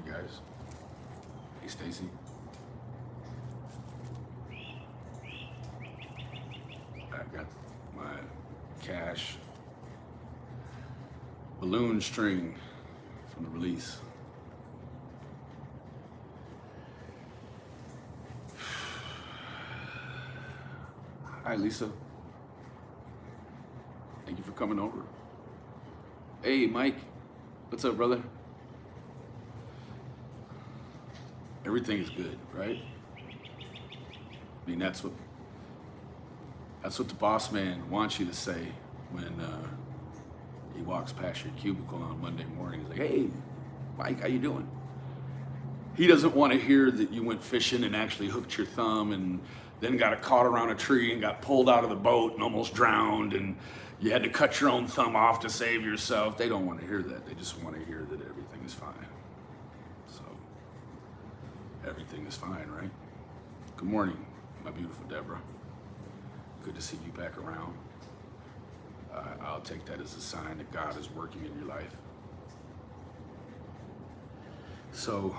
you guys. Hey, Stacy. I got my cash balloon string from the release. Hi, Lisa. Thank you for coming over. Hey, Mike. What's up, brother? Everything is good, right? I mean, that's what the boss man wants you to say when he walks past your cubicle on Monday morning. He's like, hey, Mike, how you doing? He doesn't want to hear that you went fishing and actually hooked your thumb and then got caught around a tree and got pulled out of the boat and almost drowned and you had to cut your own thumb off to save yourself. They don't want to hear that. They just want to hear that everything is fine. So, everything is fine, right? Good morning, my beautiful Deborah. Good to see you back around. I'll take that as a sign that God is working in your life. So,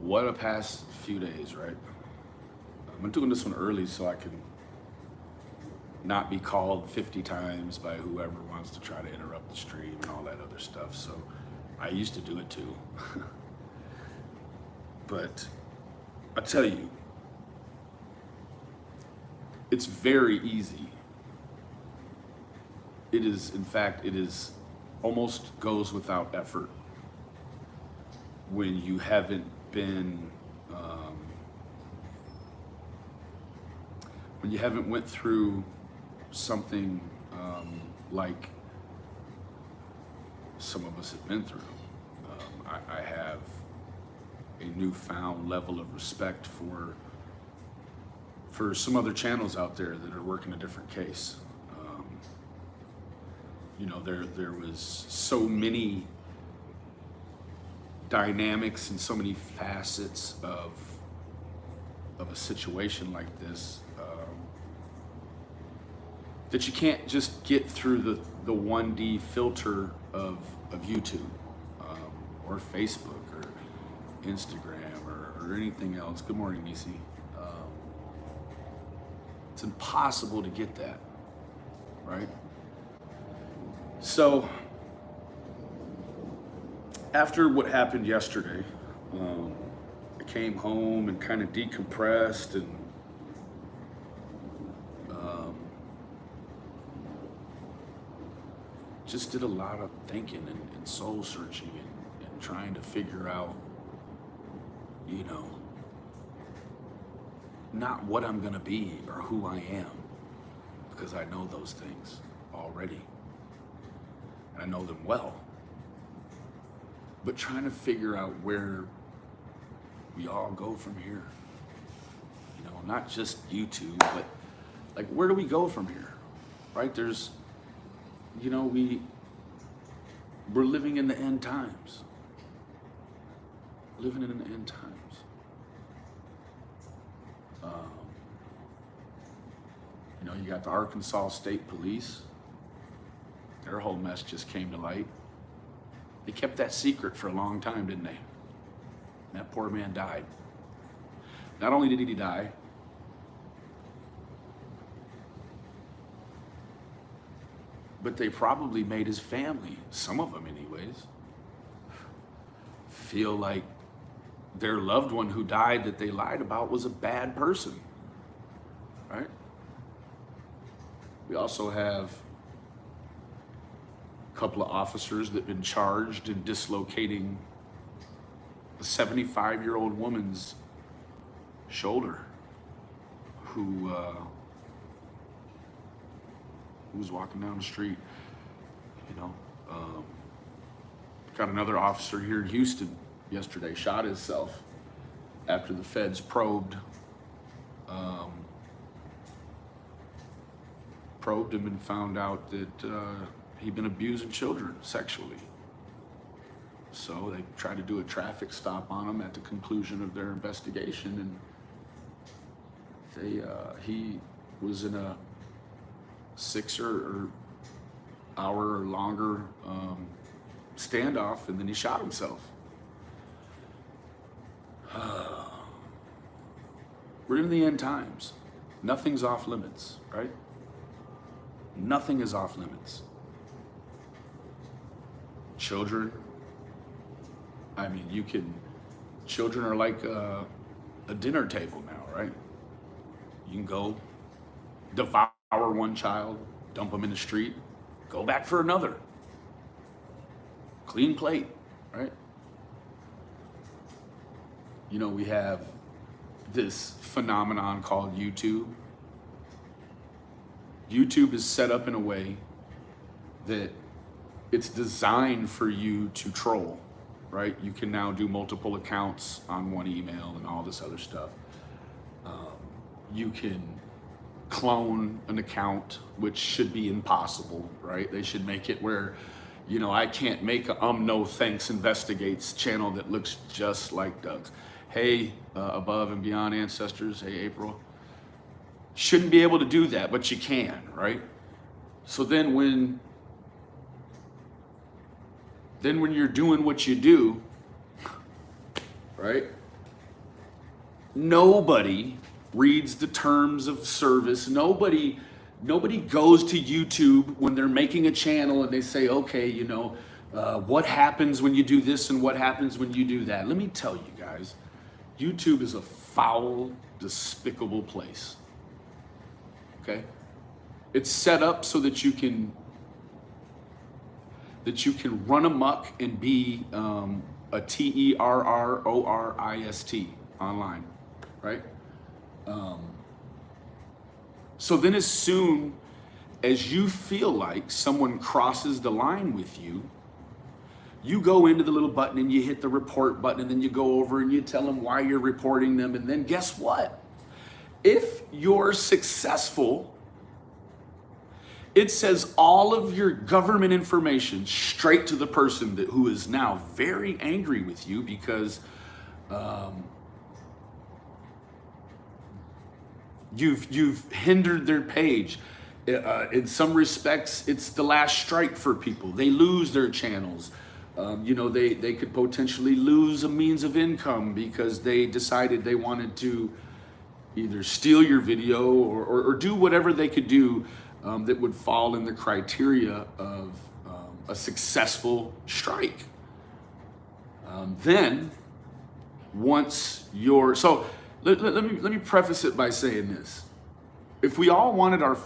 what a past few days, right? I'm doing this one early so I can not be called 50 times by whoever wants to try to interrupt the stream and all that other stuff. So I used to do it too. But I tell you, it's very easy. It is, in fact, it is almost goes without effort when you haven't been, when you haven't went through something like some of us have been through. I have a newfound level of respect for some other channels out there that are working a different case. You know, there was so many dynamics and so many facets of a situation like this that you can't just get through the 1D filter of YouTube or Facebook or Instagram or anything else. Good morning, Nisi. It's impossible to get that, right? So after what happened yesterday, I came home and kind of decompressed and just did a lot of thinking and soul searching and trying to figure out, you know, not what I'm gonna be or who I am, because I know those things already. And I know them well. But trying to figure out where we all go from here. You know, not just YouTube, but like, where do we go from here? Right? There's, you know, we're living in the end times. Living in the end times. You know, you got the Arkansas State Police. Their whole mess just came to light. They kept that secret for a long time, didn't they? And that poor man died. Not only did he die, but they probably made his family, some of them anyways, feel like their loved one who died that they lied about was a bad person, right? We also have a couple of officers that have been charged in dislocating a 75-year-old woman's shoulder who was walking down the street, you know. Got another officer here in Houston yesterday, shot himself after the feds probed him and found out that he'd been abusing children sexually. So they tried to do a traffic stop on him at the conclusion of their investigation, and he was in a 6 or hour or longer standoff, and then he shot himself. We're in the end times. Nothing's off limits, right? Nothing is off limits. Children, I mean, children are like a dinner table now, right? You can go devour one child, dump them in the street, go back for another. Clean plate, right? You know, we have this phenomenon called YouTube. YouTube is set up in a way that it's designed for you to troll, right? You can now do multiple accounts on one email and all this other stuff. You can clone an account, which should be impossible, right? They should make it where, you know, I can't make a No Thanks Investigates channel that looks just like Doug's. Hey, above and beyond ancestors, hey, April. Shouldn't be able to do that, but you can, right? So then when you're doing what you do, right? Nobody reads the terms of service. Nobody goes to YouTube when they're making a channel and they say, okay, you know, what happens when you do this and what happens when you do that? Let me tell you guys, YouTube is a foul, despicable place. Okay? It's set up so that you can run amok and be a terrorist online, right? So then as soon as you feel like someone crosses the line with you, you go into the little button and you hit the report button, and then you go over and you tell them why you're reporting them. And then guess what? If you're successful, it says all of your government information straight to the person who is now very angry with you because you've hindered their page. In some respects, it's the last strike for people. They lose their channels. You know, they could potentially lose a means of income because they decided they wanted to either steal your video or do whatever they could do that would fall in the criteria of a successful strike. Then, once you're... So, let me preface it by saying this. If we all wanted our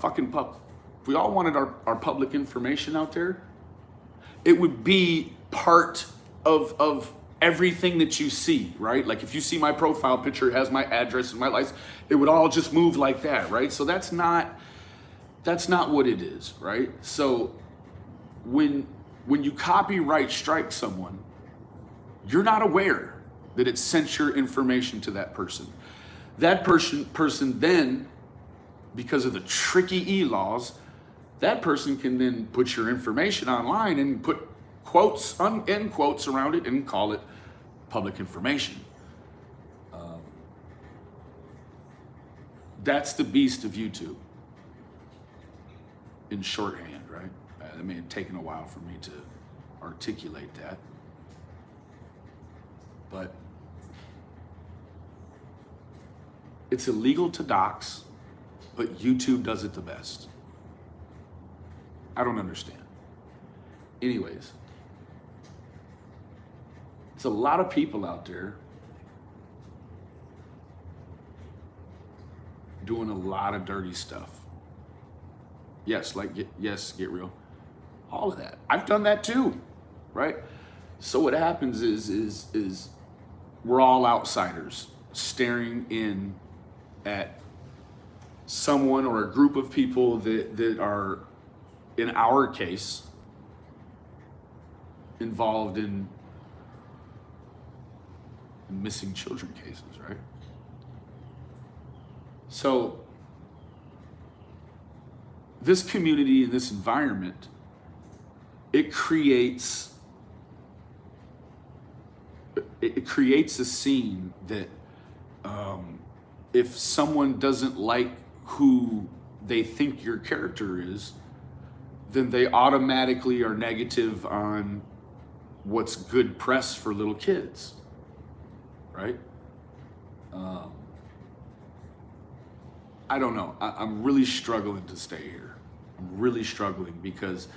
public information out there, it would be part of everything that you see, right? Like if you see my profile picture, it has my address and my license, it would all just move like that, right? So that's not what it is, right? So when you copyright strike someone, you're not aware that it sent your information to that person. That person then, because of the tricky e-laws, that person can then put your information online and put quotes, end quotes around it and call it public information. That's the beast of YouTube in shorthand, right? It may have taken a while for me to articulate that, but it's illegal to dox, but YouTube does it the best. I don't understand. Anyways, it's a lot of people out there doing a lot of dirty stuff. Yes, get real. All of that. I've done that too, right? So what happens is we're all outsiders staring in at someone or a group of people that are, in our case, involved in missing children cases, right? So this community and this environment, it creates a scene that if someone doesn't like who they think your character is, then they automatically are negative on what's good press for little kids, right? I don't know. I'm really struggling to stay here. I'm really struggling because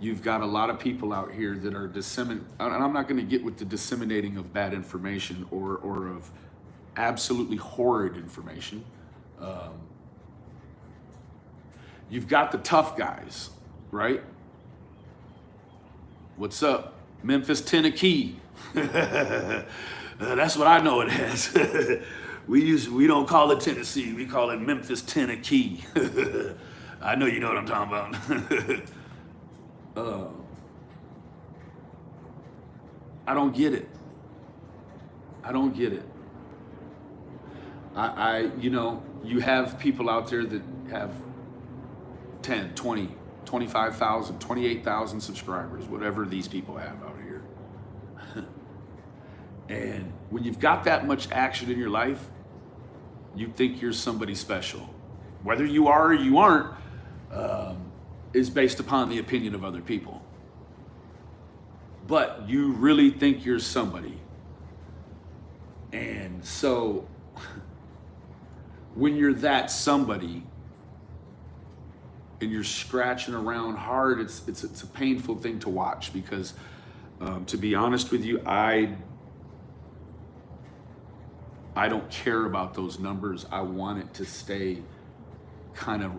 you've got a lot of people out here that are and I'm not going to get with the disseminating of bad information or of absolutely horrid information. You've got the tough guys, right? What's up? Memphis, Tennessee. That's what I know it as. We don't call it Tennessee. We call it Memphis, Tennessee. I know you know what I'm talking about. I don't get it. I don't get it. You have people out there that have 10, 20, 25,000, 28,000 subscribers, whatever these people have out here. And when you've got that much action in your life, you think you're somebody special. Whether you are or you aren't is based upon the opinion of other people. But you really think you're somebody. And so when you're that somebody and you're scratching around hard, it's a painful thing to watch because to be honest with you, I don't care about those numbers. I want it to stay kind of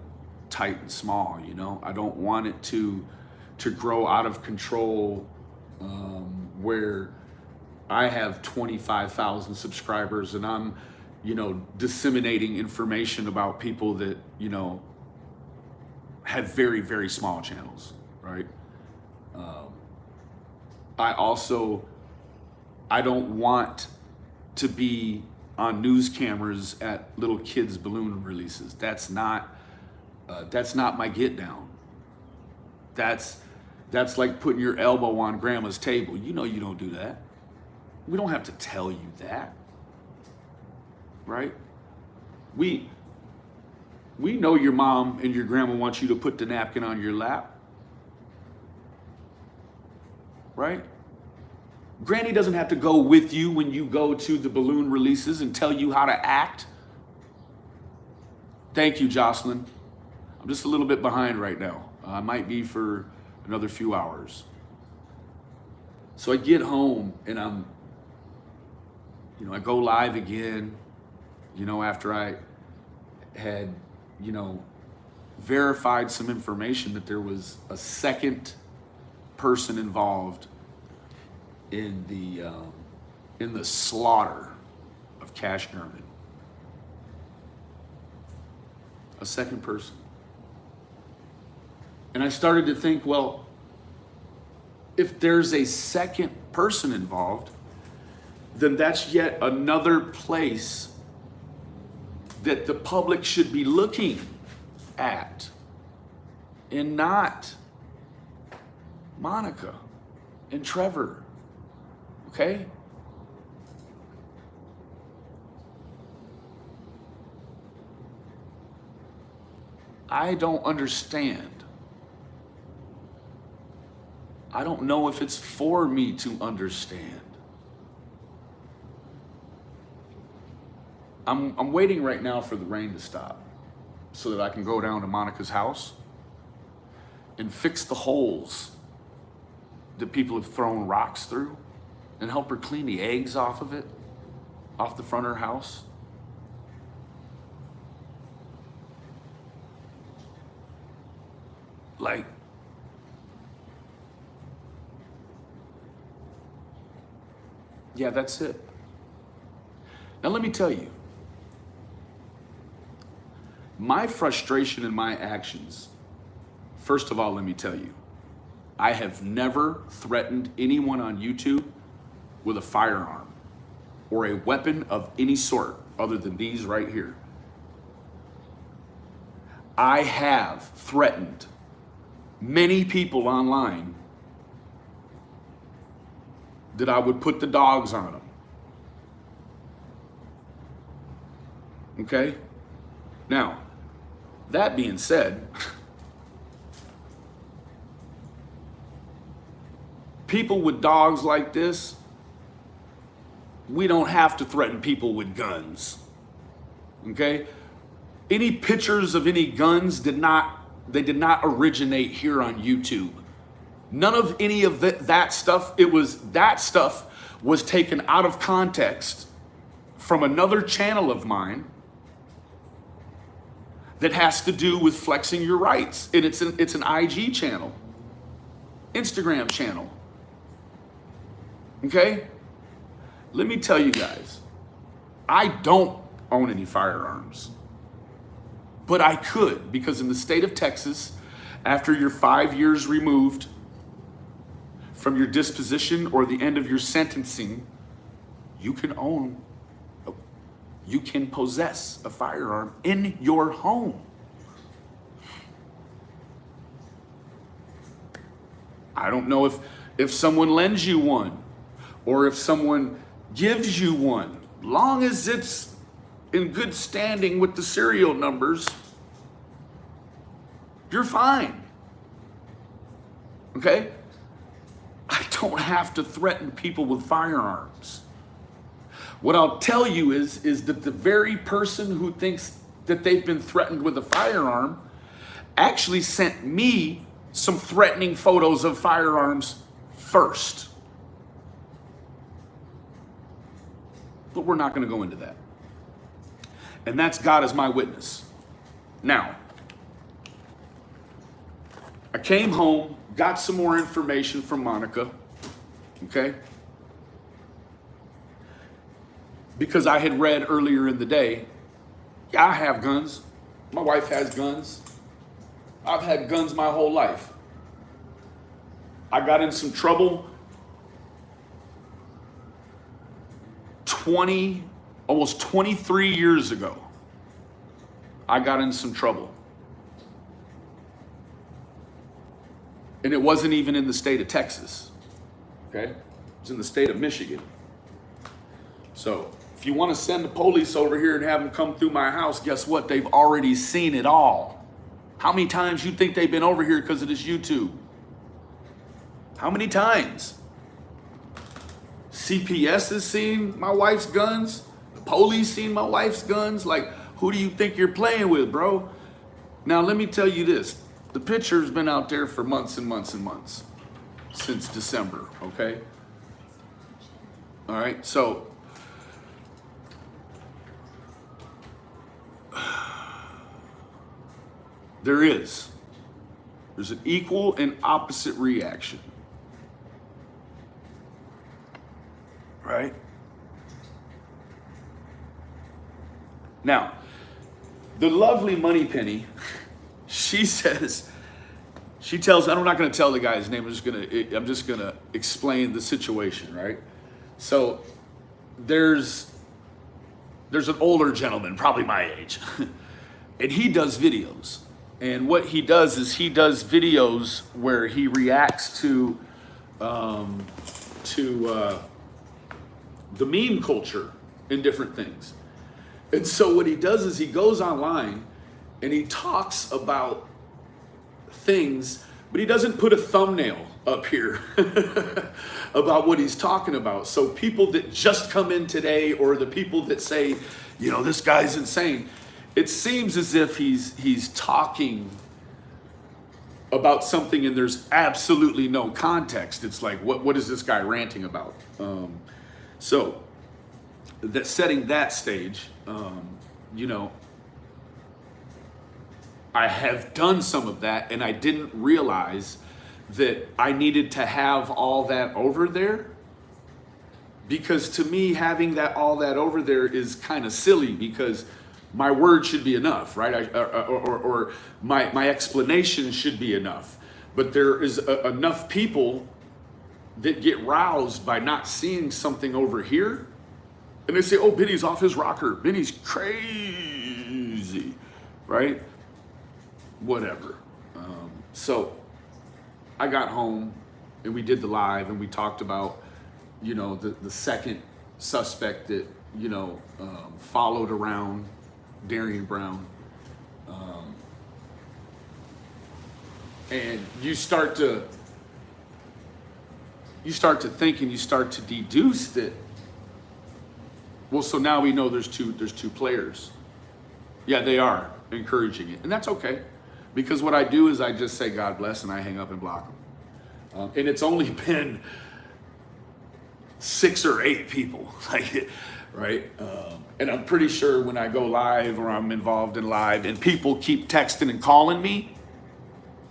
tight and small, you know? I don't want it to grow out of control where I have 25,000 subscribers and I'm, disseminating information about people that, have very, very small channels, right? I don't want to be on news cameras at little kids' balloon releases. That's not my get down. That's like putting your elbow on grandma's table. You know you don't do that. We don't have to tell you that, right? We know your mom and your grandma want you to put the napkin on your lap, right? Granny doesn't have to go with you when you go to the balloon releases and tell you how to act. Thank you, Jocelyn. I'm just a little bit behind right now. I might be for another few hours. So I get home and I go live again, after I had, verified some information that there was a second person involved in the slaughter of Cash German. A second person. And I started to think, well, if there's a second person involved, then that's yet another place that the public should be looking at and not Monica and Trevor. Okay? I don't understand. I don't know if it's for me to understand. I'm waiting right now for the rain to stop so that I can go down to Monica's house and fix the holes that people have thrown rocks through and help her clean the eggs off of it, off the front of her house. Like, yeah, that's it. Now let me tell you, my frustration and my actions, first of all, let me tell you, I have never threatened anyone on YouTube with a firearm or a weapon of any sort other than these right here. I have threatened many people online that I would put the dogs on them. Okay? Now, that being said, people with dogs like this, we don't have to threaten people with guns. Okay? Any pictures of any guns did not originate here on YouTube. None of any of that stuff, that stuff was taken out of context from another channel of mine that has to do with flexing your rights. And it's an IG channel, Instagram channel. Okay? Let me tell you guys, I don't own any firearms, but I could, because in the state of Texas, after you're 5 years removed from your disposition or the end of your sentencing, you can possess a firearm in your home. I don't know if someone lends you one or if someone gives you one, long as it's in good standing with the serial numbers, you're fine. Okay? I don't have to threaten people with firearms. What I'll tell you is that the very person who thinks that they've been threatened with a firearm actually sent me some threatening photos of firearms first. But we're not going to go into that. And that's God as my witness. Now, I came home, got some more information from Monica, okay? Because I had read earlier in the day, yeah, I have guns. My wife has guns. I've had guns my whole life. I got in some trouble almost 23 years ago. I got in some trouble. And it wasn't even in the state of Texas. Okay? It was in the state of Michigan. So, if you want to send the police over here and have them come through my house, guess what? They've already seen it all. How many times you think they've been over here because of this YouTube? How many times? CPS has seen my wife's guns. The police seen my wife's guns. Like, who do you think you're playing with, bro? Now, let me tell you this. The picture's been out there for months and months and months. Since December, okay? All right, so there's an equal and opposite reaction. Right? Now, the lovely Moneypenny, she tells, I'm not going to tell the guy's name, I'm just going to explain the situation, right? So there's an older gentleman, probably my age, and he does videos. And what he does is he does videos where he reacts to the meme culture and different things. And so what he does is he goes online and he talks about things, but he doesn't put a thumbnail up here about what he's talking about. So people that just come in today, or the people that say, you know, this guy's insane, it seems as if he's talking about something and there's absolutely no context. It's like, what is this guy ranting about? So that setting that stage, you know, I have done some of that, and I didn't realize that I needed to have all that over there, because to me, having all that over there is kind of silly, because my word should be enough, right? Or my explanation should be enough. But there is enough people that get roused by not seeing something over here, and they say, oh, Benny's off his rocker. Benny's crazy, right? Whatever. So I got home and we did the live and we talked about, you know, the second suspect that, you know, followed around Darian Brown. And you start to you start to think and you start to deduce that, well, so now we know there's two players. Yeah, they are encouraging it, and that's okay, because what I do is I just say God bless and I hang up and block them. And it's only been 6 or 8 people, like, right? And I'm pretty sure when I go live or I'm involved in live and people keep texting and calling me,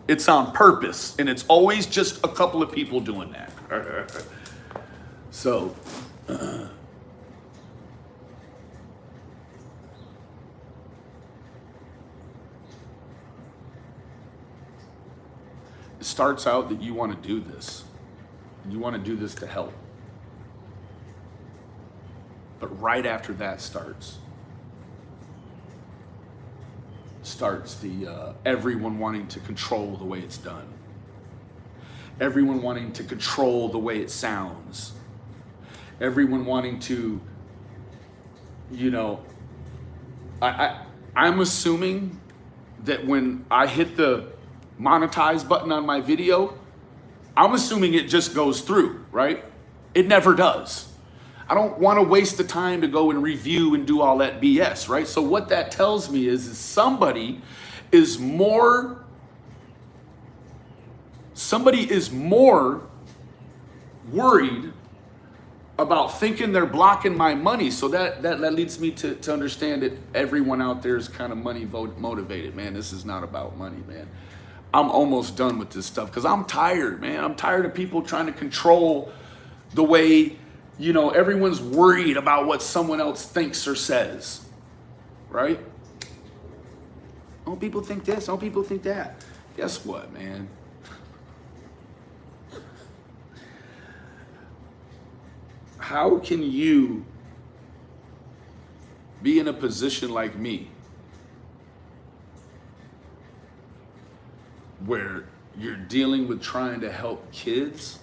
it's on purpose, and it's always just a couple of people doing that. So, it starts out that you want to do this. You want to do this to help. But right after that starts the everyone wanting to control the way it's done. Everyone wanting to control the way it sounds. Everyone wanting to, I'm assuming that when I hit the monetize button on my video, I'm assuming it just goes through, right? It never does. I don't want to waste the time to go and review and do all that BS, right? So what that tells me is somebody is more worried about thinking they're blocking my money. So that leads me to understand that everyone out there is kind of money motivated, man. This is not about money, man. I'm almost done with this stuff because I'm tired, man. I'm tired of people trying to control the way, everyone's worried about what someone else thinks or says, right? Oh, people think this. Oh, people think that. Guess what, man? How can you be in a position like me where you're dealing with trying to help kids,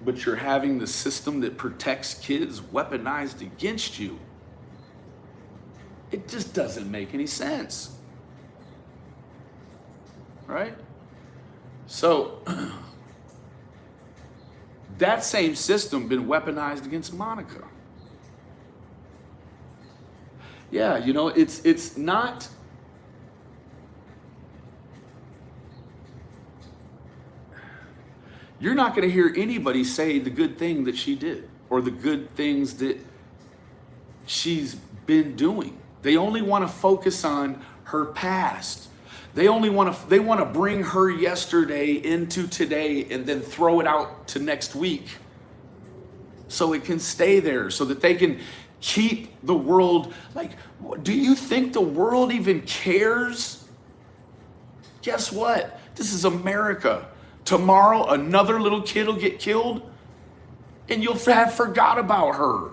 but you're having the system that protects kids weaponized against you? It just doesn't make any sense, right? So that same system been weaponized against Monica. Yeah, it's not. You're not going to hear anybody say the good thing that she did or the good things that she's been doing. They only want to focus on her past. They want to bring her yesterday into today and then throw it out to next week so it can stay there, so that they can keep the world. Like, do you think the world even cares? Guess what? This is America. Tomorrow, another little kid will get killed, and you'll have forgot about her.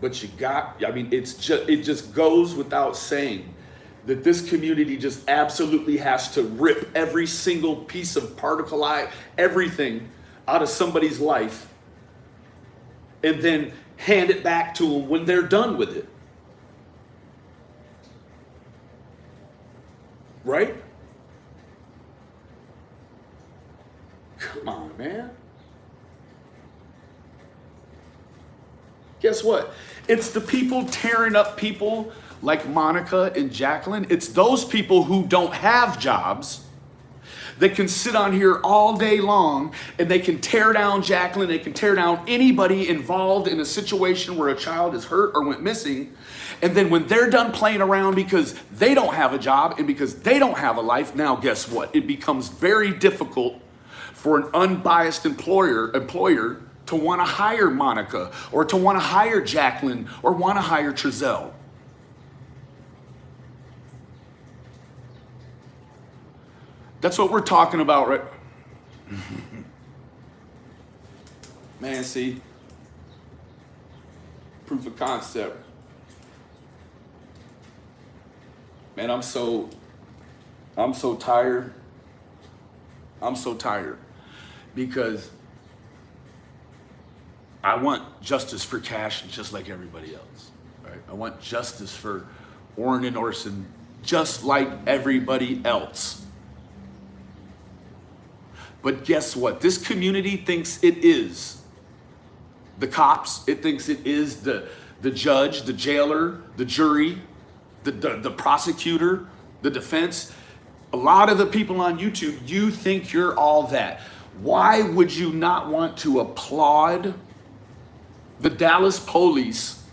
But it just goes without saying that this community just absolutely has to rip every single piece of particle, everything out of somebody's life, and then hand it back to them when they're done with it. Right? Come on, man. Guess what? It's the people tearing up people like Monica and Jacqueline. It's those people who don't have jobs that can sit on here all day long and they can tear down Jacqueline, they can tear down anybody involved in a situation where a child is hurt or went missing. And then when they're done playing around because they don't have a job and because they don't have a life, now guess what? It becomes very difficult for an unbiased employer to want to hire Monica or to want to hire Jacqueline or want to hire Trezell. That's what we're talking about, right? Man, see? Proof of concept. Man, I'm so tired. I'm so tired because I want justice for Cash just like everybody else, right? I want justice for Orrin and Orson just like everybody else. But guess what? This community thinks it is the cops. It thinks it is the judge, the jailer, the jury, the prosecutor, the defense. A lot of the people on YouTube, you think you're all that. Why would you not want to applaud the Dallas police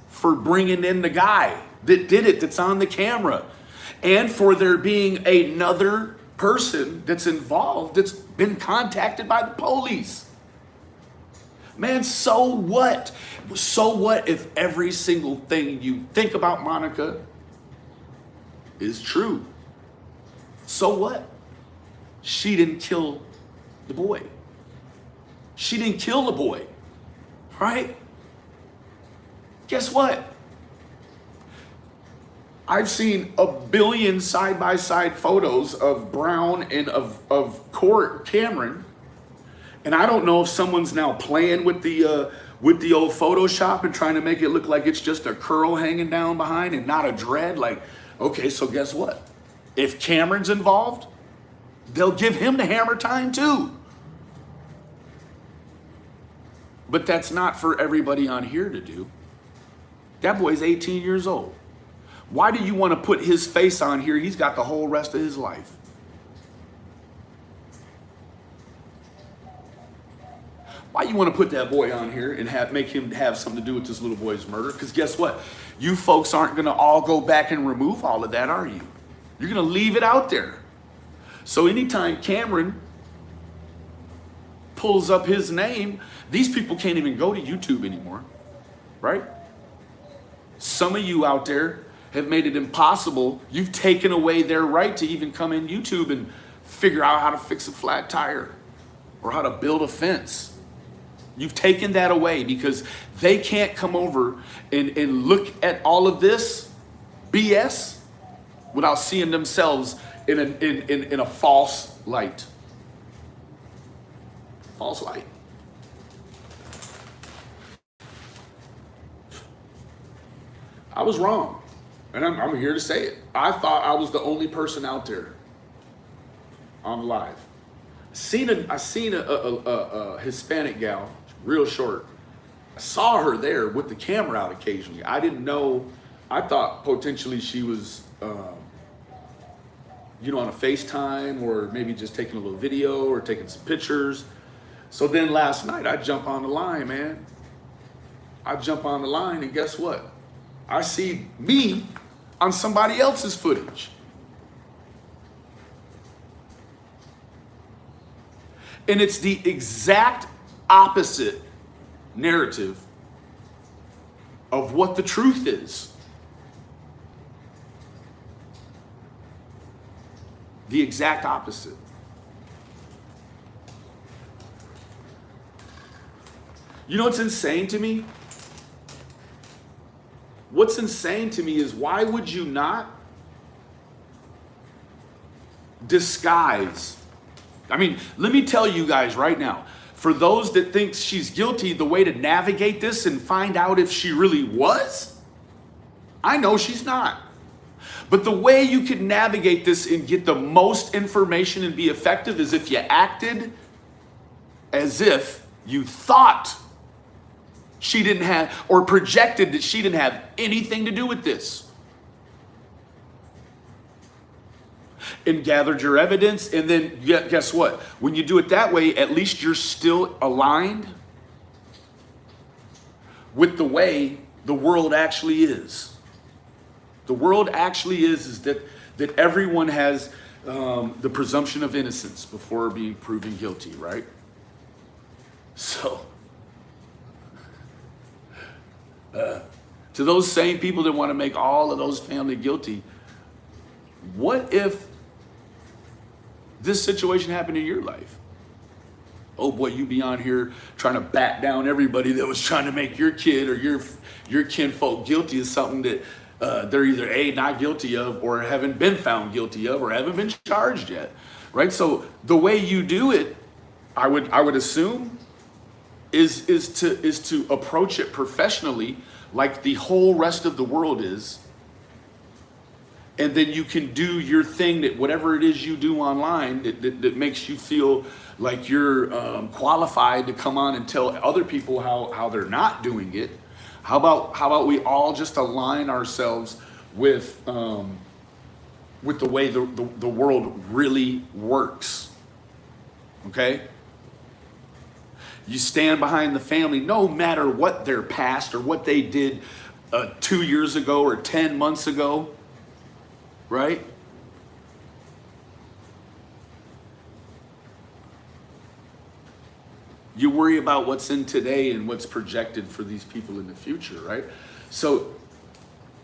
for bringing in the guy that did it, that's on the camera, and for there being another person that's involved that's been contacted by the police? Man, so what? So what if every single thing you think about Monica is true? So what? She didn't kill the boy. She didn't kill the boy, right? Guess what? I've seen a billion side-by-side photos of Brown and of Cameron, and I don't know if someone's now playing with the old Photoshop and trying to make it look like it's just a curl hanging down behind and not a dread. Like, okay, so guess what? If Cameron's involved, they'll give him the hammer time too. But that's not for everybody on here to do. That boy's 18 years old. Why do you want to put his face on here? He's got the whole rest of his life. Why you want to put that boy on here and make him have something to do with this little boy's murder? Because guess what? You folks aren't going to all go back and remove all of that, are you? You're going to leave it out there. So anytime Cameron pulls up his name, these people can't even go to YouTube anymore, right? Some of you out there have made it impossible. You've taken away their right to even come in YouTube and figure out how to fix a flat tire or how to build a fence. You've taken that away because they can't come over and look at all of this BS without seeing themselves in a false light. False light. I was wrong, and I'm here to say it. I thought I was the only person out there on live. I seen a Hispanic gal, real short. I saw her there with the camera out occasionally. I didn't know. I thought potentially she was, on a FaceTime or maybe just taking a little video or taking some pictures. So then last night I jump on the line, man. I jump on the line and guess what? I see me on somebody else's footage. And it's the exact opposite narrative of what the truth is. The exact opposite. You know what's insane to me? What's insane to me is why would you not disguise? I mean, let me tell you guys right now, for those that think she's guilty, the way to navigate this and find out if she really was, I know she's not. But the way you can navigate this and get the most information and be effective is if you acted as if you thought she didn't have, or projected that she didn't have anything to do with this. And gathered your evidence, and then guess what? When you do it that way, at least you're still aligned with the way the world actually is. The world actually is that everyone has the presumption of innocence before being proven guilty, right? So, to those same people that want to make all of those family guilty, what if this situation happened in your life? Oh boy, you be on here trying to bat down everybody that was trying to make your kid or your kinfolk guilty of something that they're either A, not guilty of, or haven't been found guilty of, or haven't been charged yet, right? So the way you do it, I would assume is to approach it professionally, like the whole rest of the world is, and then you can do your thing, that whatever it is you do online that makes you feel like you're qualified to come on and tell other people how they're not doing it. How about we all just align ourselves with the way the world really works? Okay? You stand behind the family no matter what their past or what they did 2 years ago or 10 months ago, right? You worry about what's in today and what's projected for these people in the future, right? So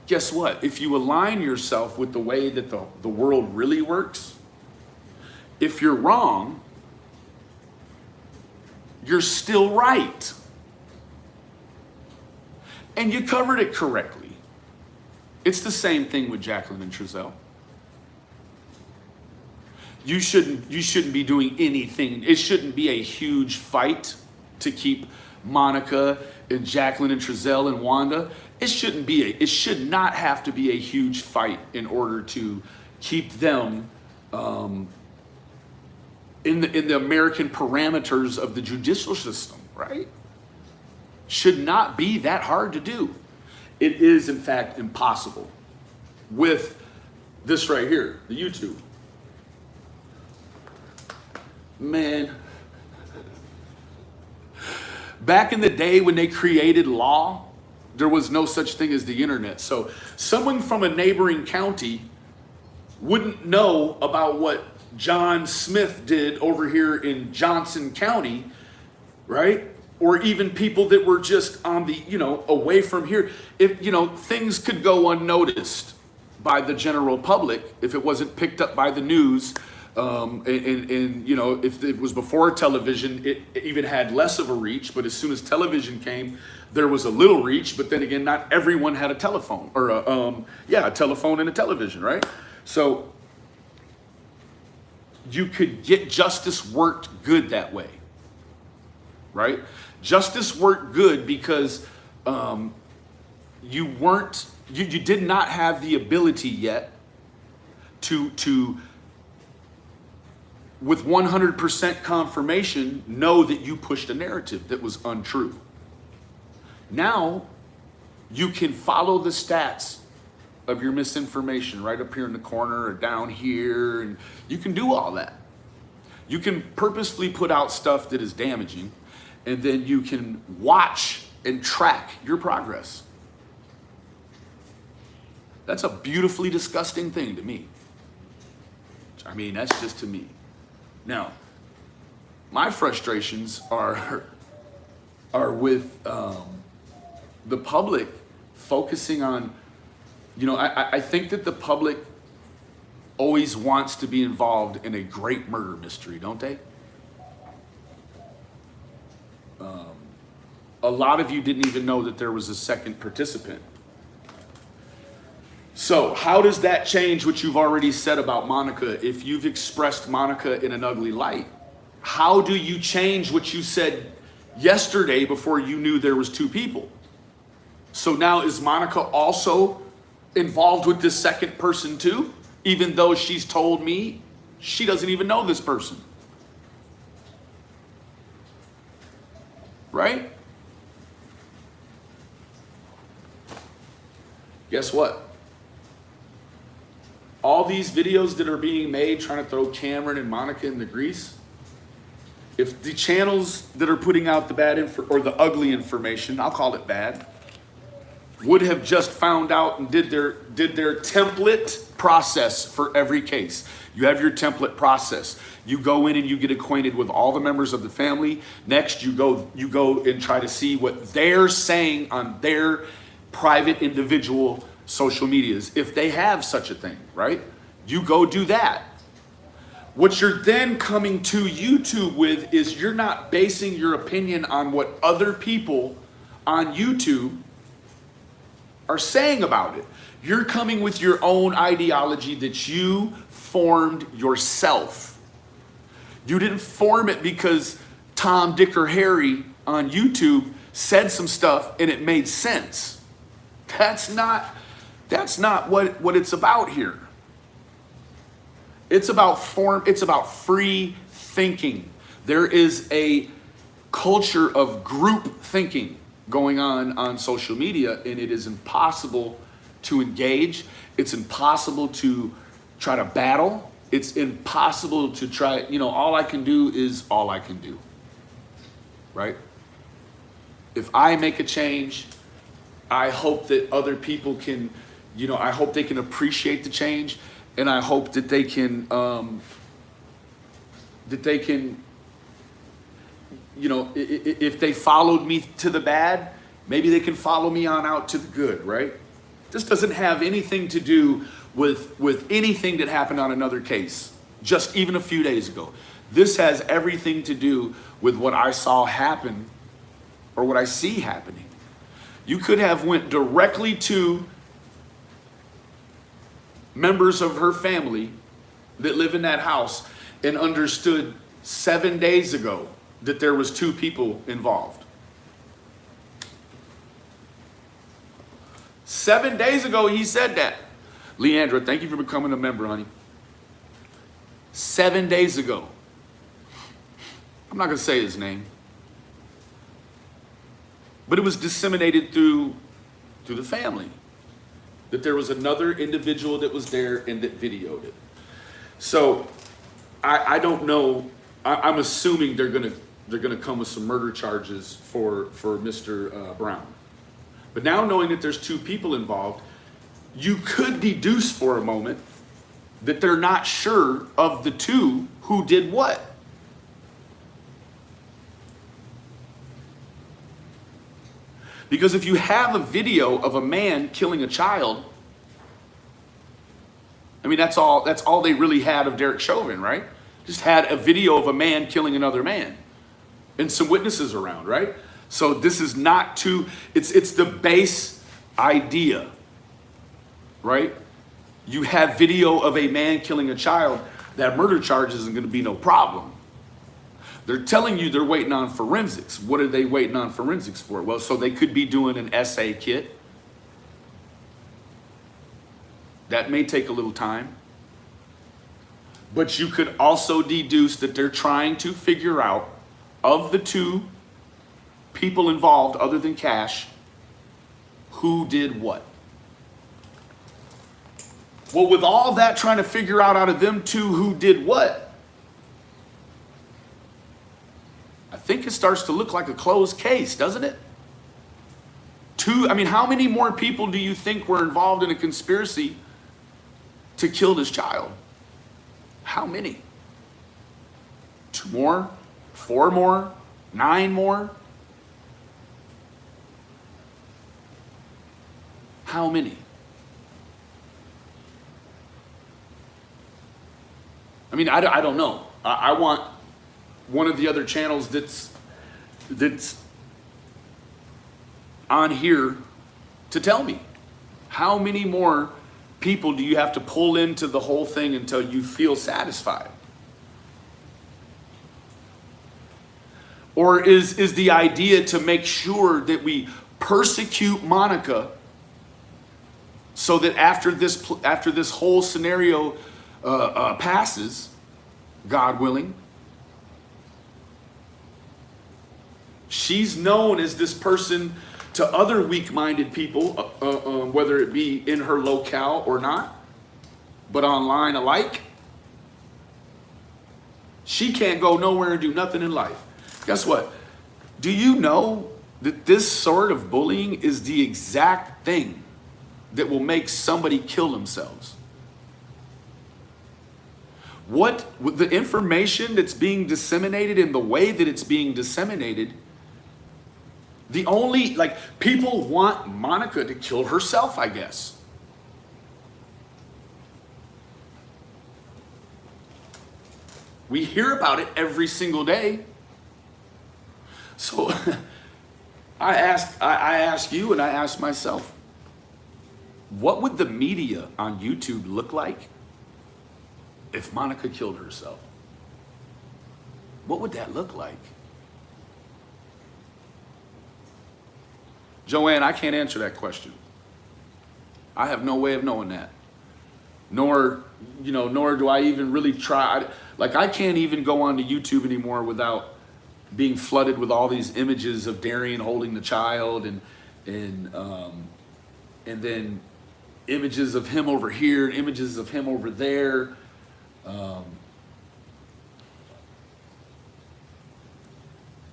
guess what? If you align yourself with the way that the world really works, if you're wrong, you're still right. And you covered it correctly. It's the same thing with Jacqueline and Trezell. You shouldn't be doing anything. It shouldn't be a huge fight to keep Monica and Jacqueline and Trezell and Wanda. It should not have to be a huge fight in order to keep them in the American parameters of the judicial system, right? Should not be that hard to do. It is, in fact, impossible with this right here, the YouTube. Man, back in the day when they created law, there was no such thing as the internet. So someone from a neighboring county wouldn't know about what John Smith did over here in Johnson County, right? Or even people that were just on the, away from here. If, things could go unnoticed by the general public if it wasn't picked up by the news. And if it was before television, it even had less of a reach. But as soon as television came, there was a little reach. But then again, not everyone had a telephone or a telephone and a television, right? So you could get justice worked good that way, right? Justice worked good because you did not have the ability yet to with 100% confirmation know that you pushed a narrative that was untrue. Now you can follow the stats of your misinformation right up here in the corner or down here, and you can do all that. You can purposefully put out stuff that is damaging, and then you can watch and track your progress. That's a beautifully disgusting thing to me. I mean, that's just to me. Now, my frustrations are with the public focusing on, I think that the public always wants to be involved in a great murder mystery, don't they? A lot of you didn't even know that there was a second participant. So how does that change what you've already said about Monica? If you've expressed Monica in an ugly light, how do you change what you said yesterday before you knew there was two people? So now is Monica also involved with this second person too? Even though she's told me she doesn't even know this person. Right? Guess what? All these videos that are being made trying to throw Cameron and Monica in the grease, if the channels that are putting out the bad or the ugly information, I'll call it bad, would have just found out and did their template process for every case. You have your template process. You go in and you get acquainted with all the members of the family. Next, you go and try to see what they're saying on their private individual social medias, if they have such a thing, right? You go do that. What you're then coming to YouTube with is you're not basing your opinion on what other people on YouTube are saying about it. You're coming with your own ideology that you formed yourself. You didn't form it because Tom, Dick, or Harry on YouTube said some stuff and it made sense. That's not what it's about here. It's about free thinking. There is a culture of group thinking going on social media, and it is impossible to engage. It's impossible to try to battle. It's impossible to try, all I can do is all I can do, right? If I make a change, I hope that other people can, I hope they can appreciate the change, and I hope that they can, if they followed me to the bad, maybe they can follow me on out to the good, right? This doesn't have anything to do with anything that happened on another case, just even a few days ago. This has everything to do with what I saw happen or what I see happening. You could have went directly to members of her family that live in that house and understood 7 days ago that there was 2 people involved. 7 days ago he said that. Leandra, thank you for becoming a member, honey. 7 days ago. I'm not going to say his name. But it was disseminated through the family that there was another individual that was there and that videoed it. So I don't know. I'm assuming they're gonna come with some murder charges for Mr. Brown. But now knowing that there's 2 people involved, you could deduce for a moment that they're not sure of the 2 who did what. Because if you have a video of a man killing a child, I mean, that's all they really had of Derek Chauvin, right? Just had a video of a man killing another man and some witnesses around, right? So this is not it's the base idea, right? You have video of a man killing a child, that murder charge isn't going to be no problem. They're telling you they're waiting on forensics. What are they waiting on forensics for? Well, so they could be doing an essay kit. That may take a little time. But you could also deduce that they're trying to figure out, of the 2 people involved other than Cash, who did what. Well, with all that trying to figure out of them 2 who did what, I think it starts to look like a closed case, doesn't it? How many more people do you think were involved in a conspiracy to kill this child? How many? 2 more? 4 more? 9 more? How many? I don't know. I want one of the other channels that's on here to tell me, how many more people do you have to pull into the whole thing until you feel satisfied? Or is the idea to make sure that we persecute Monica so that after this whole scenario passes, God willing, she's known as this person to other weak-minded people, whether it be in her locale or not, but online alike. She can't go nowhere and do nothing in life. Guess what? Do you know that this sort of bullying is the exact thing that will make somebody kill themselves? The information that's being disseminated in the way that it's being disseminated, people want Monica to kill herself, I guess. We hear about it every single day. So I ask you and I ask myself, what would the media on YouTube look like if Monica killed herself? What would that look like? Joanne, I can't answer that question. I have no way of knowing that. Nor do I even really try. Like, I can't even go onto YouTube anymore without being flooded with all these images of Darian holding the child and then images of him over here and images of him over there.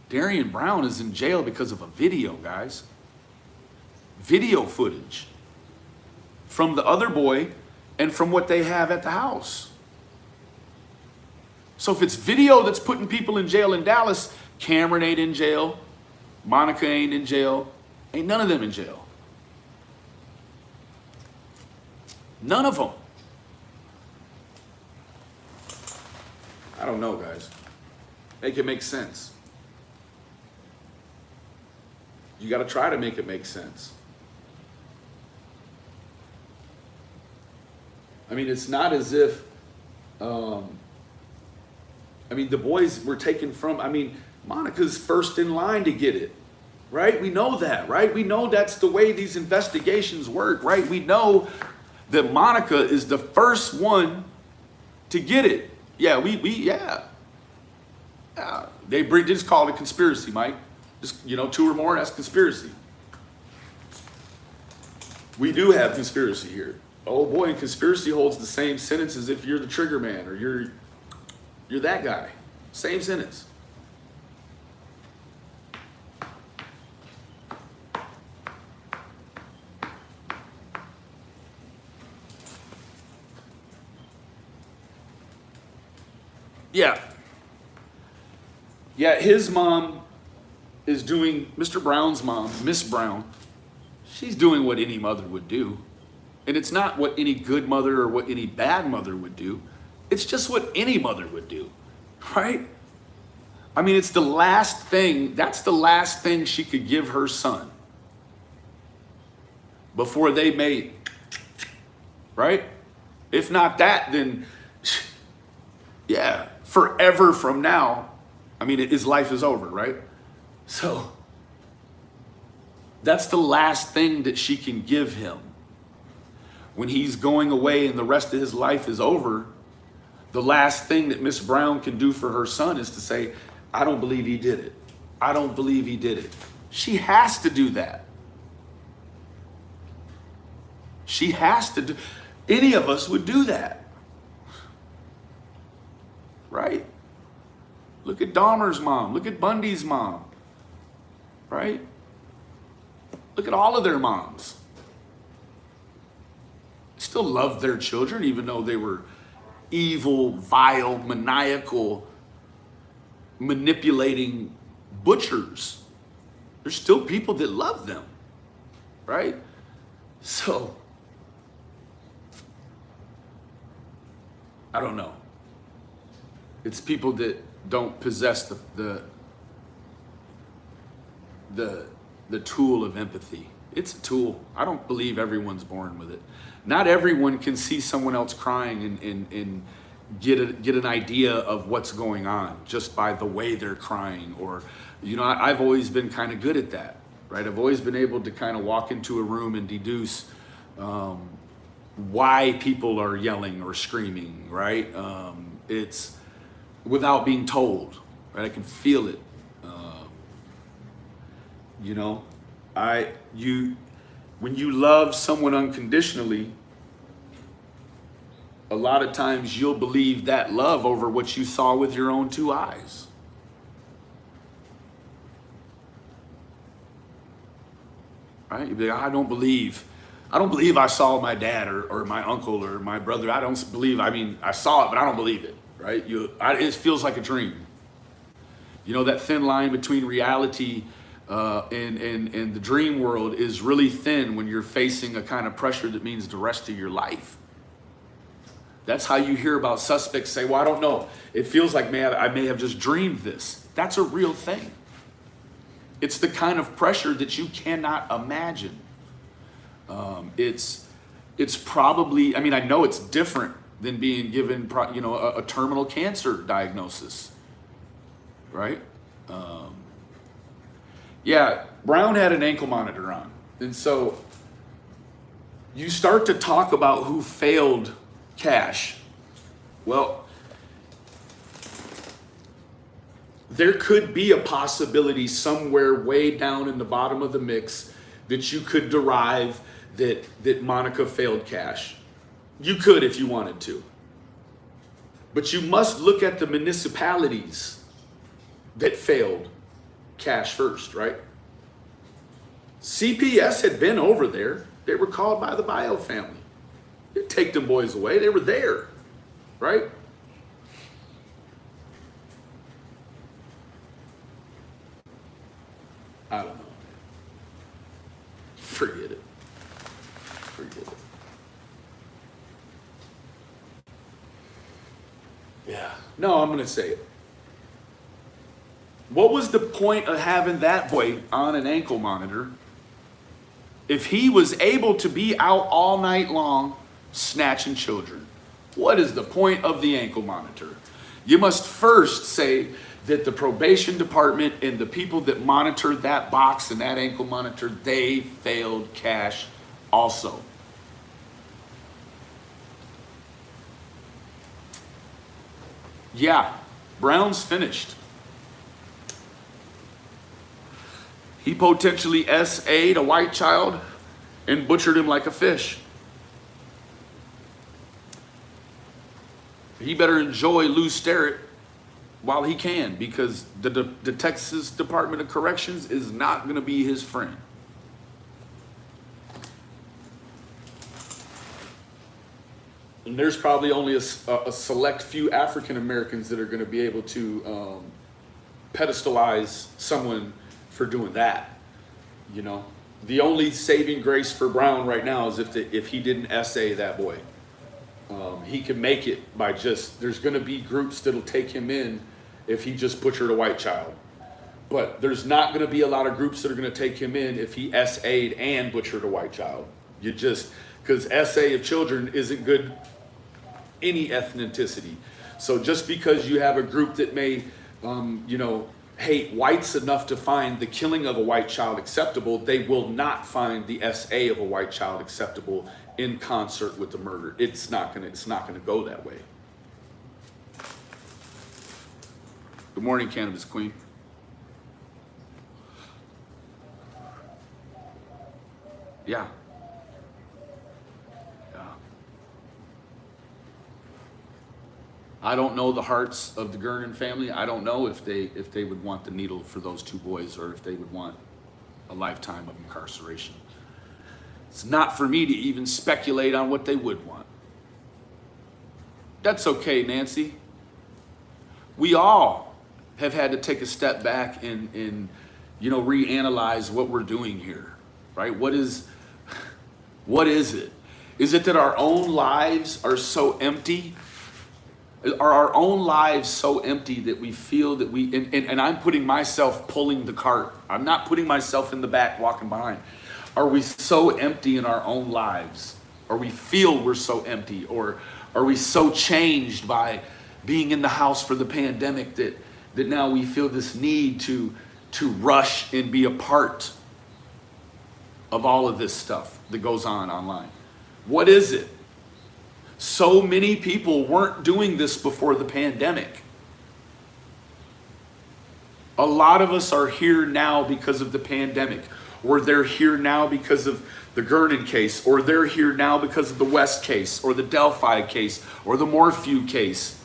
Darian Brown is in jail because of a video, guys. Video footage from the other boy and from what they have at the house. So if it's video that's putting people in jail in Dallas, Cameron ain't in jail, Monica ain't in jail, ain't none of them in jail. None of them. I don't know, guys. Make it make sense. You got to try to make it make sense. I mean, it's not as if, the boys were taken from, Monica's first in line to get it, right? We know that, right? We know that's the way these investigations work, right? We know that Monica is the first one to get it. Yeah, yeah. They just call it a conspiracy, Mike. Just, 2 or more, that's conspiracy. We do have conspiracy here. Oh boy, and conspiracy holds the same sentence as if you're the trigger man or you're that guy. Same sentence. Yeah. Yeah, his mom is doing, Mr. Brown's mom, Miss Brown, she's doing what any mother would do. And it's not what any good mother or what any bad mother would do. It's just what any mother would do, right? It's the last thing, that's the last thing she could give her son before they mate, right? If not that, then, yeah, forever from now, his life is over, right? So, that's the last thing that she can give him. When he's going away and the rest of his life is over, the last thing that Miss Brown can do for her son is to say, I don't believe he did it. I don't believe he did it. She has to do that. She has to do, any of us would do that. Right? Look at Dahmer's mom. Look at Bundy's mom. Right? Look at all of their moms. Still loved their children, even though they were evil, vile, maniacal, manipulating butchers. There's still people that love them, right? So, I don't know. It's people that don't possess the tool of empathy. It's a tool. I don't believe everyone's born with it. Not everyone can see someone else crying and get an idea of what's going on just by the way they're crying. Or, I've always been kind of good at that, right? I've always been able to kind of walk into a room and deduce why people are yelling or screaming, right? It's without being told, right? I can feel it. When you love someone unconditionally, a lot of times you'll believe that love over what you saw with your own 2 eyes. Right? You'll be like, I don't believe I saw my dad or my uncle or my brother. I don't believe, I saw it, but I don't believe it, right? It feels like a dream. That thin line between reality and the dream world is really thin when you're facing a kind of pressure that means the rest of your life. That's how you hear about suspects say, well, I don't know. It feels like, man, I may have just dreamed this. That's a real thing. It's the kind of pressure that you cannot imagine. It's probably, I know it's different than being given, a terminal cancer diagnosis, right? Yeah, Brown had an ankle monitor on. And so you start to talk about who failed Cash. Well, there could be a possibility somewhere way down in the bottom of the mix that you could derive that Monica failed Cash. You could if you wanted to. But you must look at the municipalities that failed Cash first, right? CPS had been over there. They were called by the Bio family. They'd take them boys away. They were there, right? I don't know. Forget it. Forget it. Yeah. No, I'm going to say it. What was the point of having that boy on an ankle monitor if he was able to be out all night long snatching children? What is the point of the ankle monitor? You must first say that the probation department and the people that monitored that box and that ankle monitor, they failed Cash also. Yeah, Brown's finished. He potentially SA'd a white child and butchered him like a fish. He better enjoy Lou Sterrett while he can, because the Texas Department of Corrections is not going to be his friend. And there's probably only a select few African Americans that are going to be able to pedestalize someone for doing that. You know, the only saving grace for Brown right now is if he didn't SA that boy. He can make it by just, there's going to be groups that'll take him in if he just butchered a white child. But there's not going to be a lot of groups that are going to take him in if he SA'd and butchered a white child. You just, because SA of children isn't good any ethnicity. So just because you have a group that may, hate whites enough to find the killing of a white child acceptable, they will not find the SA of a white child acceptable in concert with the murder. It's not gonna go that way. Good morning, Cannabis Queen. Yeah. I don't know the hearts of the GERNON family. I don't know if they would want the needle for those two boys, or if they would want a lifetime of incarceration. It's not for me to even speculate on what they would want. That's okay, Nancy. We all have had to take a step back and reanalyze what we're doing here, right? What is it? Is it that our own lives are so empty? Are our own lives so empty that we feel that and I'm putting myself pulling the cart. I'm not putting myself in the back walking behind. Are we so empty in our own lives? Or we feel we're so empty? Or are we so changed by being in the house for the pandemic that now we feel this need to rush and be a part of all of this stuff that goes on online? What is it? So many people weren't doing this before the pandemic. A lot of us are here now because of the pandemic, or they're here now because of the GERNON case, or they're here now because of the West case, or the Delphi case, or the Morphew case,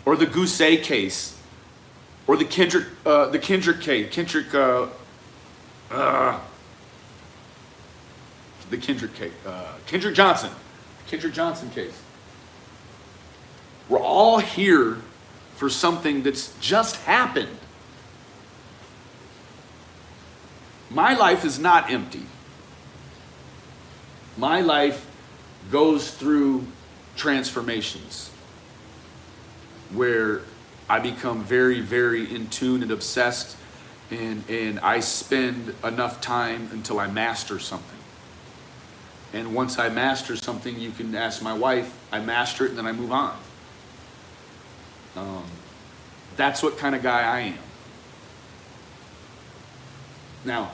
or the Gousset case, or the Kendrick case, Kendrick Johnson case. We're all here for something that's just happened. My life is not empty. My life goes through transformations where I become very, very in tune and obsessed, and I spend enough time until I master something. And once I master something, you can ask my wife, I master it and then I move on. That's what kind of guy I am. Now,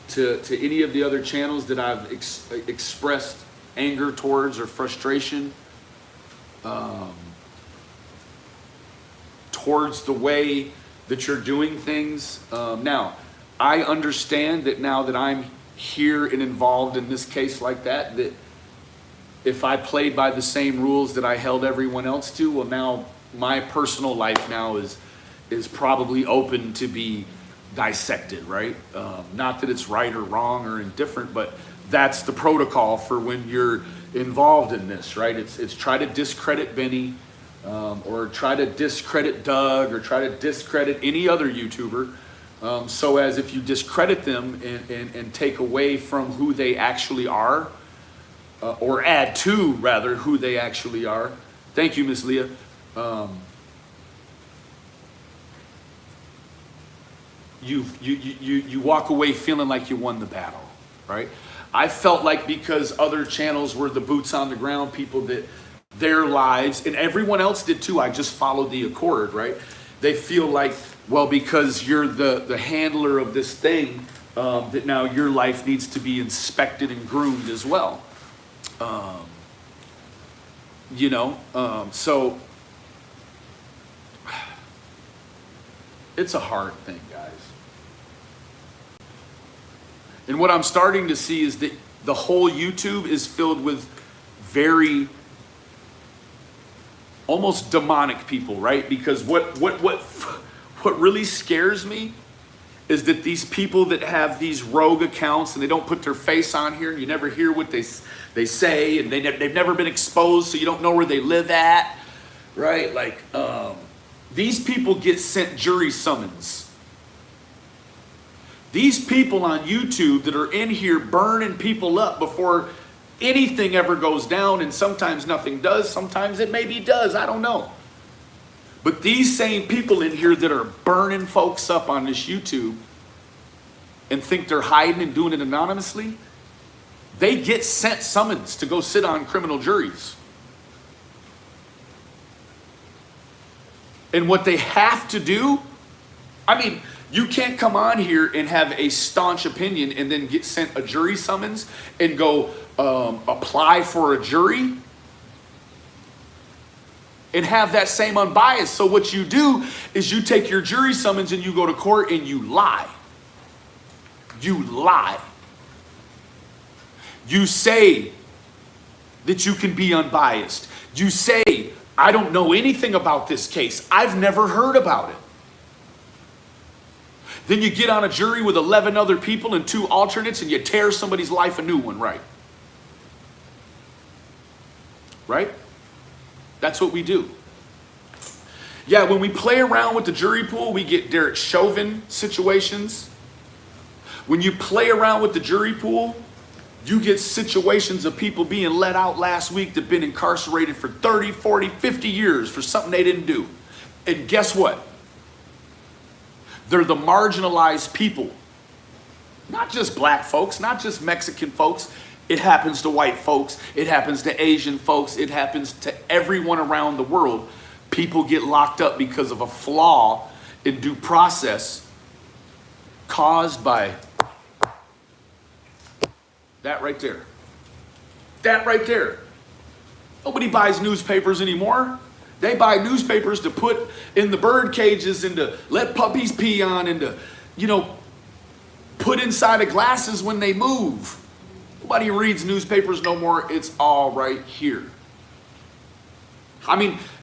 to any of the other channels that I've expressed anger towards or frustration towards the way that you're doing things. Now, I understand that now that I'm here and involved in this case like that, that if I played by the same rules that I held everyone else to, well, now my personal life now is probably open to be dissected, right? Not that it's right or wrong or indifferent, but that's the protocol for when you're involved in this, right? It's try to discredit Benny, or try to discredit Doug, or try to discredit any other YouTuber, so as if you discredit them and take away from who they actually are, or add to rather who they actually are. Thank you, Miss Leah. You walk away feeling like you won the battle, right? I felt like because other channels were the boots on the ground people, that their lives, and everyone else did too, I just followed the accord, right? They feel like, well, because you're the handler of this thing, that now your life needs to be inspected and groomed as well. So it's a hard thing, guys. And what I'm starting to see is that the whole YouTube is filled with very almost demonic people, right? Because what really scares me is that these people that have these rogue accounts and they don't put their face on here, and you never hear what they say, and they've never been exposed, so you don't know where they live at, right? Like, these people get sent jury summons. These people on YouTube that are in here burning people up before anything ever goes down, and sometimes nothing does, sometimes it maybe does, I don't know. But these same people in here that are burning folks up on this YouTube and think they're hiding and doing it anonymously, they get sent summons to go sit on criminal juries. And what they have to do, I mean, you can't come on here and have a staunch opinion and then get sent a jury summons and go apply for a jury and have that same unbiased. So what you do is you take your jury summons and you go to court and you lie. You lie. You say that you can be unbiased. You say, I don't know anything about this case. I've never heard about it. Then you get on a jury with 11 other people and 2 alternates and you tear somebody's life a new one, right? Right? That's what we do. Yeah, when we play around with the jury pool, we get Derek Chauvin situations. When you play around with the jury pool, you get situations of people being let out last week that have been incarcerated for 30, 40, 50 years for something they didn't do. And guess what? They're the marginalized people. Not just black folks, not just Mexican folks. It happens to white folks. It happens to Asian folks. It happens to everyone around the world. People get locked up because of a flaw in due process caused by that right there. That right there. Nobody buys newspapers anymore. They buy newspapers to put in the bird cages and to let puppies pee on and to, put inside of glasses when they move. Nobody reads newspapers no more. It's all right here. I mean,